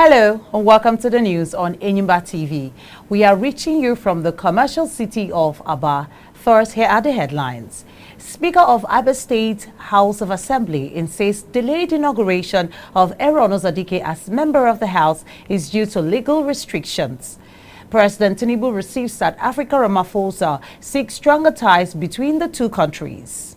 Hello and welcome to the news on Enyimba TV. We are reaching you from the commercial city of Abia. First, here are the headlines. Speaker of Abia State House of Assembly insists delayed inauguration of Uzodike as member of the House is due to legal restrictions. President Tinubu receives South Africa Ramaphosa, seeks stronger ties between the two countries.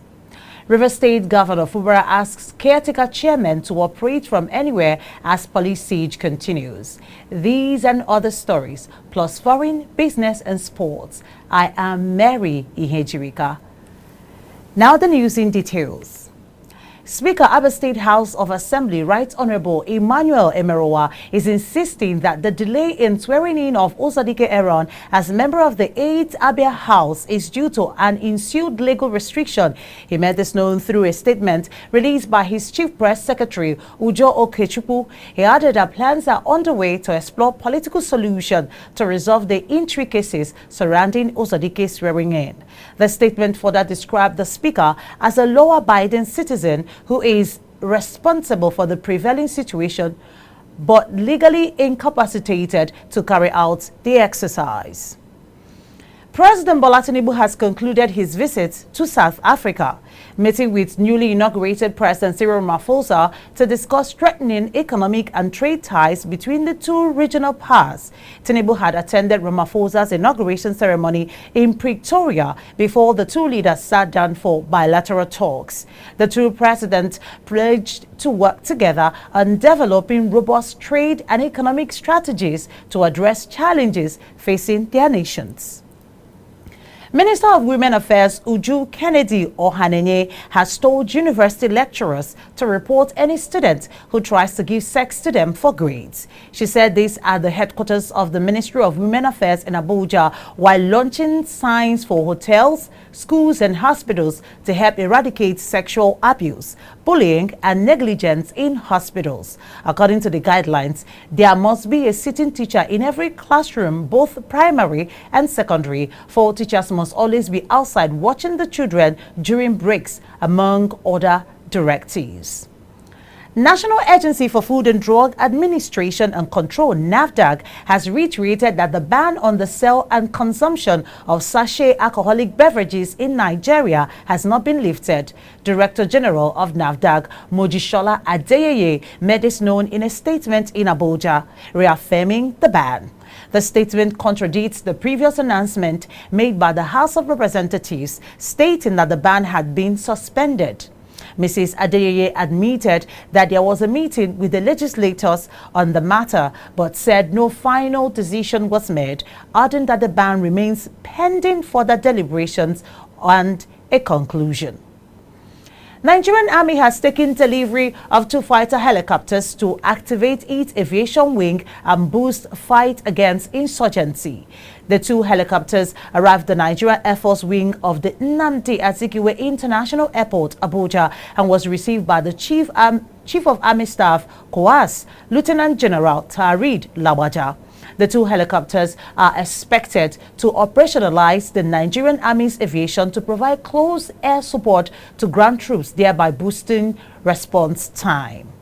River State Governor Fubara asks Caretaker Chairmen to operate from anywhere as police siege continues. These and other stories, plus foreign, business and sports. I am Mary Ihejirika. Now the news in details. Speaker Abia State House of Assembly Right Honorable Emmanuel Emerowa is insisting that the delay in swearing in of Uzodike as member of the 8th Abia House is due to an ensued legal restriction. He made this known through a statement released by his Chief Press Secretary Uzodike. He added that plans are underway to explore political solution to resolve the intricacies surrounding Uzodike swearing in. The statement further described the Speaker as a law-abiding citizen who is responsible for the prevailing situation but legally incapacitated to carry out the exercise. President Bola Tinubu has concluded his visit to South Africa, meeting with newly inaugurated President Ramaphosa to discuss strengthening economic and trade ties between the two regional powers. Tinubu had attended Ramaphosa's inauguration ceremony in Pretoria before the two leaders sat down for bilateral talks. The two presidents pledged to work together on developing robust trade and economic strategies to address challenges facing their nations. Minister of Women Affairs Uju Kennedy Ohanenye has told university lecturers to report any student who tries to give sex to them for grades. She said this at the headquarters of the Ministry of Women Affairs in Abuja while launching signs for hotels, schools and hospitals to help eradicate sexual abuse, bullying and negligence in hospitals. According to the guidelines, there must be a sitting teacher in every classroom, both primary and secondary. For teachers must always be outside watching the children during breaks, among other directives. National Agency for Food and Drug Administration and Control, NAFDAC, has reiterated that the ban on the sale and consumption of sachet alcoholic beverages in Nigeria has not been lifted. Director General of NAFDAC, Mojisola Adeyeye, made this known in a statement in Abuja, reaffirming the ban. The statement contradicts the previous announcement made by the House of Representatives, stating that the ban had been suspended. Mrs. Adeyeye admitted that there was a meeting with the legislators on the matter, but said no final decision was made, adding that the ban remains pending further deliberations and a conclusion. Nigerian Army has taken delivery of 2 fighter helicopters to activate its aviation wing and boost fight against insurgency. The 2 helicopters arrived the Nigerian Air Force wing of the Nnamdi Azikiwe International Airport, Abuja, and was received by the Chief of Army Staff, COAS, Lieutenant General Tarid Lawaja. The 2 helicopters are expected to operationalize the Nigerian Army's aviation to provide close air support to ground troops, thereby boosting response time.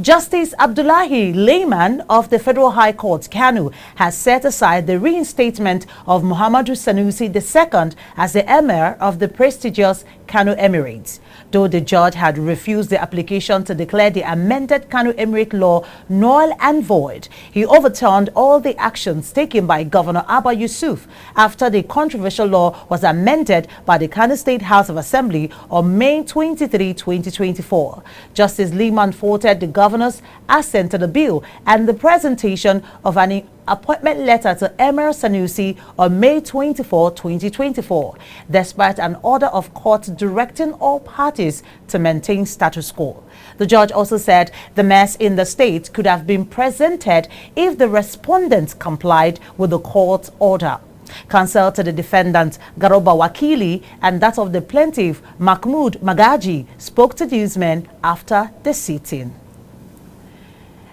Justice Abdullahi Layman of the Federal High Court, Kano, has set aside the reinstatement of Muhammadu Sanusi II as the Emir of the prestigious Kano Emirates. Though the judge had refused the application to declare the amended Kano Emirate law null and void, he overturned all the actions taken by Governor Abba Yusuf after the controversial law was amended by the Kano State House of Assembly on May 23, 2024. Justice Layman faulted the governor's assent to the bill and the presentation of an appointment letter to Emir Sanusi on May 24, 2024, despite an order of court directing all parties to maintain status quo. The judge also said the mess in the state could have been presented if the respondents complied with the court order. Counsel to the defendant, Garoba Wakili, and that of the plaintiff, Mahmoud Magaji, spoke to newsmen after the sitting.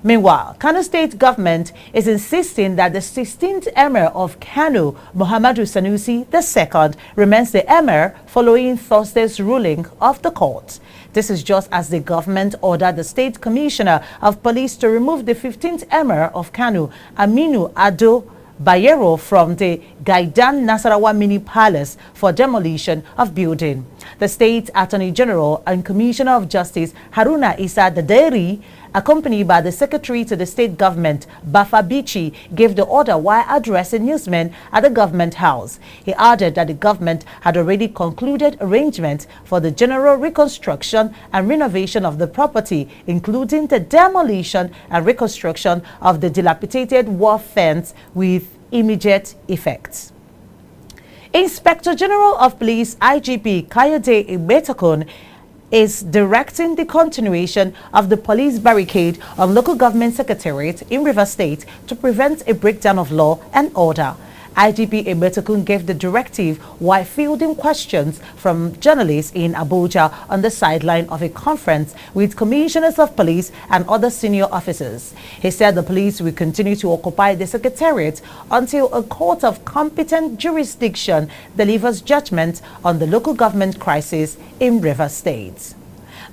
Meanwhile, Kano State government is insisting that the 16th Emir of Kano, Muhammadu Sanusi II, remains the Emir following Thursday's ruling of the court. This is just as the government ordered the State Commissioner of Police to remove the 15th Emir of Kano, Aminu Ado Bayero, from the Gaidan Nasarawa Mini Palace for demolition of building. The State Attorney General and Commissioner of Justice Haruna Issa Daderi, accompanied by the Secretary to the State Government, Bafa Bichi, gave the order while addressing newsmen at the Government House. He added that the government had already concluded arrangements for the general reconstruction and renovation of the property, including the demolition and reconstruction of the dilapidated wall fence with immediate effect. Inspector General of Police IGP Kayode Ibetakun is directing the continuation of the police barricade on local government secretariat in Rivers State to prevent a breakdown of law and order. IGP Ebetakun gave the directive while fielding questions from journalists in Abuja on the sideline of a conference with commissioners of police and other senior officers. He said the police will continue to occupy the secretariat until a court of competent jurisdiction delivers judgment on the local government crisis in Rivers State.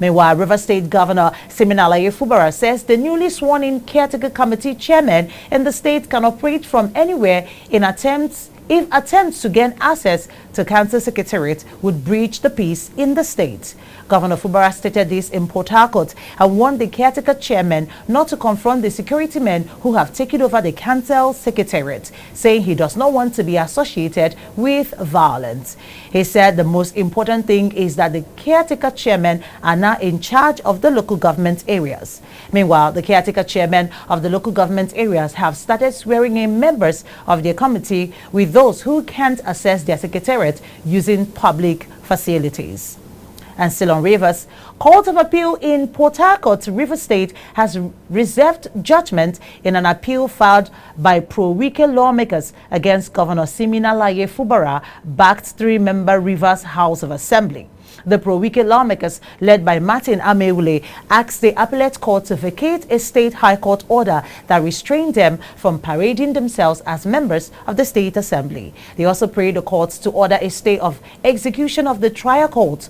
Meanwhile, Rivers State Governor Siminalaye Fubara says the newly sworn-in Caretaker Committee Chairman in the state can operate from anywhere if attempts to gain access to Council Secretariat would breach the peace in the state. Governor Fubara stated this in Port Harcourt and warned the Caretaker Chairman not to confront the security men who have taken over the Council Secretariat, saying he does not want to be associated with violence. He said the most important thing is that the Caretaker Chairmen are now in charge of the local government areas. Meanwhile, the Caretaker Chairmen of the local government areas have started swearing in members of their committee, with those who can't access their secretariat using public facilities. And still on Rivers, Court of Appeal in Port Harcourt, Rivers State, has reserved judgment in an appeal filed by pro-Wike lawmakers against Governor Siminalaye Fubara, backed three-member Rivers House of Assembly. The pro-Wike lawmakers, led by Martin Ameule, asked the appellate court to vacate a state high court order that restrained them from parading themselves as members of the state assembly. They also prayed the courts to order a stay of execution of the trial court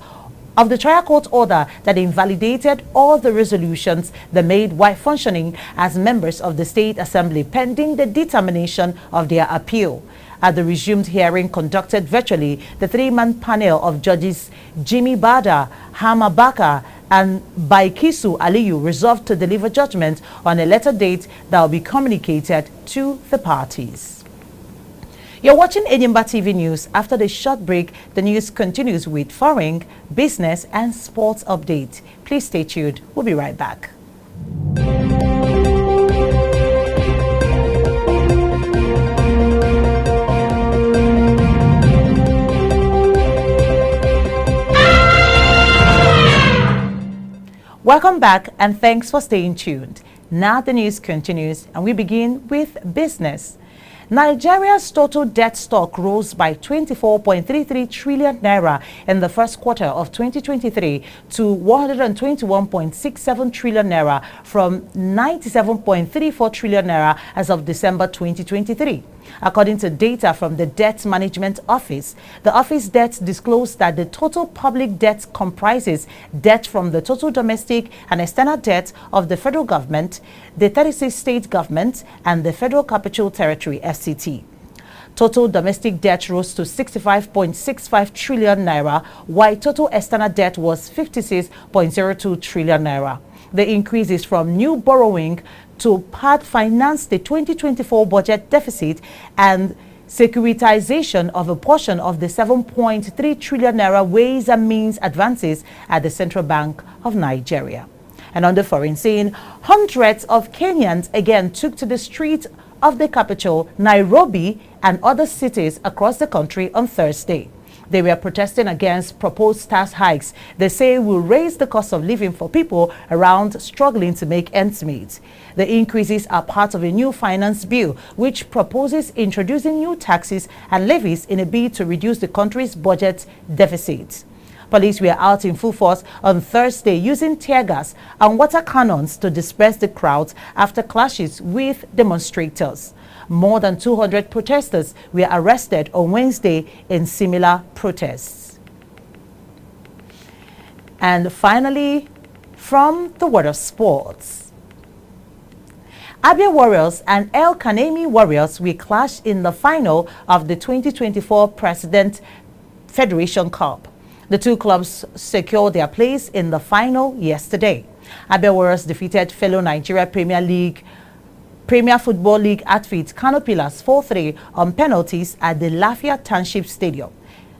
order that invalidated all the resolutions they made while functioning as members of the State Assembly, pending the determination of their appeal. At the resumed hearing conducted virtually, the three-man panel of judges Jimmy Bada, Hama Baka, and Baikisu Aliyu resolved to deliver judgment on a later date that will be communicated to the parties. You're watching Enyimba TV News. After the short break, the news continues with foreign, business, and sports update. Please stay tuned. We'll be right back. Welcome back and thanks for staying tuned. Now the news continues and we begin with business. Nigeria's total debt stock rose by 24.33 trillion naira in the first quarter of 2023 to 121.67 trillion naira from 97.34 trillion naira as of December 2023. According to data from the Debt Management Office, the office debt disclosed that the total public debt comprises debt from the total domestic and external debt of the federal government, the 36 state governments, and the Federal Capital Territory (FCT). Total domestic debt rose to 65.65 trillion naira, while total external debt was 56.02 trillion naira. The increase is from new borrowing to part finance the 2024 budget deficit and securitization of a portion of the 7.3 trillion naira ways and means advances at the Central Bank of Nigeria. And on the foreign scene, hundreds of Kenyans again took to the streets of the capital, Nairobi, and other cities across the country on Thursday. They were protesting against proposed tax hikes they say will raise the cost of living for people around struggling to make ends meet. The increases are part of a new finance bill which proposes introducing new taxes and levies in a bid to reduce the country's budget deficit. Police were out in full force on Thursday using tear gas and water cannons to disperse the crowds after clashes with demonstrators. More than 200 protesters were arrested on Wednesday in similar protests. And finally, from the world of sports, Abia Warriors and El Kanemi Warriors will clash in the final of the 2024 President Federation Cup. The two clubs secured their place in the final yesterday. Abia Warriors defeated fellow Nigeria Premier Football League outfit Kano Pillars 4-3 on penalties at the Lafia Township Stadium.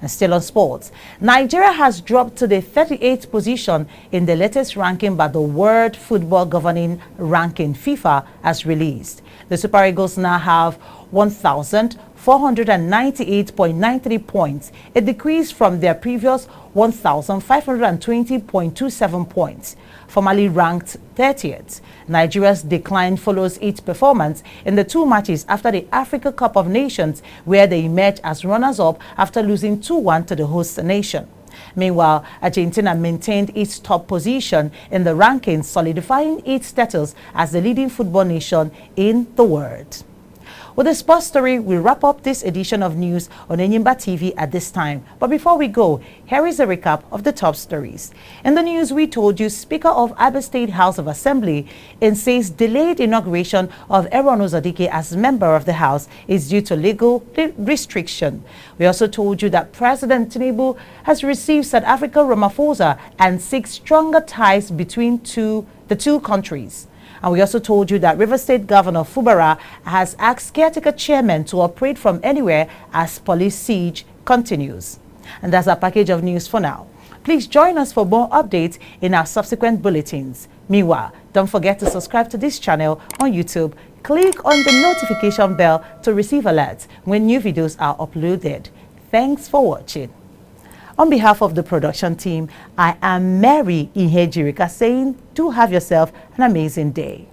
And still on sports, Nigeria has dropped to the 38th position in the latest ranking by the World Football Governing Ranking FIFA as released. The Super Eagles now have 1,498.93 points, a decrease from their previous 1,520.27 points. Formerly ranked 30th, Nigeria's decline follows its performance in the two matches after the Africa Cup of Nations, where they emerged as runners-up after losing 2-1 to the host nation. Meanwhile, Argentina maintained its top position in the rankings, solidifying its status as the leading football nation in the world. With the sports story, we wrap up this edition of news on Enyimba TV at this time. But before we go, here is a recap of the top stories. In the news, we told you Speaker of Abia State House of Assembly says delayed inauguration of Uzodike as member of the House is due to legal restriction. We also told you that President Tinubu has received South Africa Ramaphosa and seeks stronger ties between the two countries. And we also told you that River State Governor Fubara has asked Caretaker Chairmen to operate from anywhere as police siege continues. And that's our package of news for now. Please join us for more updates in our subsequent bulletins. Meanwhile, don't forget to subscribe to this channel on YouTube. Click on the notification bell to receive alerts when new videos are uploaded. Thanks for watching. On behalf of the production team, I am Mary Ihejirika saying, do have yourself an amazing day.